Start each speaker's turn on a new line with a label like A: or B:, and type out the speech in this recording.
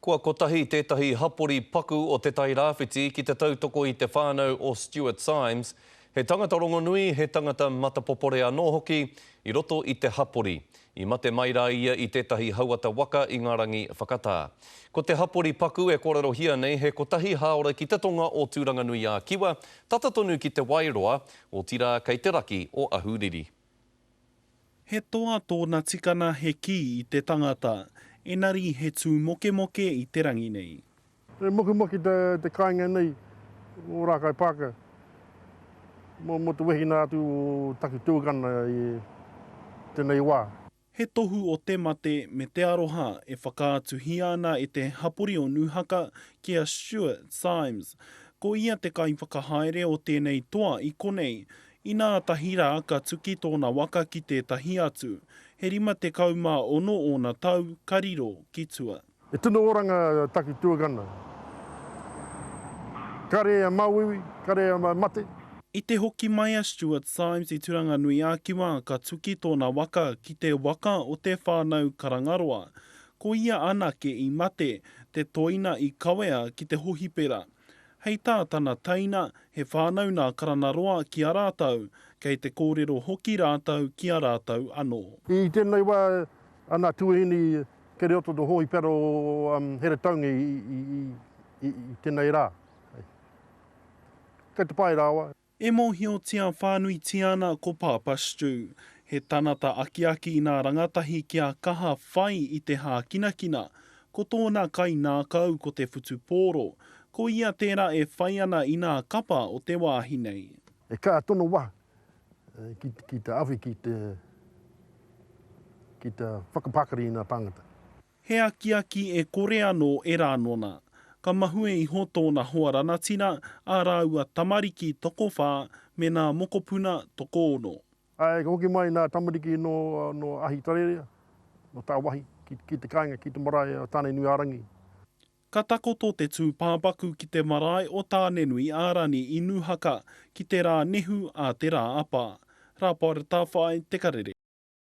A: Kua kotahi tētahi hapori paku o te tai rāwhiti ki te tautoko i te whānau o Stuart Symes. He tangata rongonui, he tangata matapopore anō hoki i roto i te hapori. I mate mai rā ia i tētahi hauata waka i ngā rangi whakatā. Ko te hapori paku e kōrero hia nei he kotahi haora ki te tonga o Tūranganui a Kiwa, tatatonu ki te Wairoa o tira kei te raki o Ahuriri.
B: He toa tōna tikana he ki i te tangata, enari he tū moke i te rangi nei.
C: He moke te kāinga nei, o rā kai pāka. Mo te wehi nā tū taki tūkana i tēnei wā.
B: He tohu o te mate me te aroha e whakaatuhi ana e te hapori o Nuhaka ki a Stuart Symes. Ko ia te kai whakahaere o tēnei toa i konei, i nā tahira aka tuki tōna waka ki te tahi atu, he rima te kaumā ono o nā tau kariro ki tua.
C: E tino oranga taki tūkana. Kare a mauiwi, kare a mate.
B: I te hoki mai a Stuart Symes i Tūranganui a Kiwa ka tuki tōna waka ki te waka o te whānau Karangaroa. Ko ia anake i mate te toina i kawea ki te hohipera. Hei tā tana taina he whānau nā Karangaroa ki a rātau, kei te kōrero hoki rātau ki a rātau anō.
C: I tēnei wā ana tuahini ke reoto to hohipera o here taungi i tēnei rā. Kei te pai rāwa.
B: E mohio tia whānui tiana ko Papa Stu. He tanata aki i nā rangatahi kia kaha whai i te hā kinakina, ko tōna kai nā kau ko te whutu pōro, ko ia tērā e whai ana i nā kapa o te wāhi nei.
C: E kā tono wā, ki te awhi, ki te whakapakari i nā tangata.
B: He aki e kore anō e rānona. Ka mahue i ho tōna hoa ranatina, a rāua tamariki toko whā, me nā mokopuna toko ono.
C: Ai, ka hoki mai nā tamariki no ahi tarerea, no tā wahi, ki te kāinga, ki te marae o tānei nui ārangi.
B: Ka takoto te tū pāpaku ki te marae o tāne nui ārani i Nuhaka, ki te rā nehu a te rā apa. Rā paura tā whai, te karere.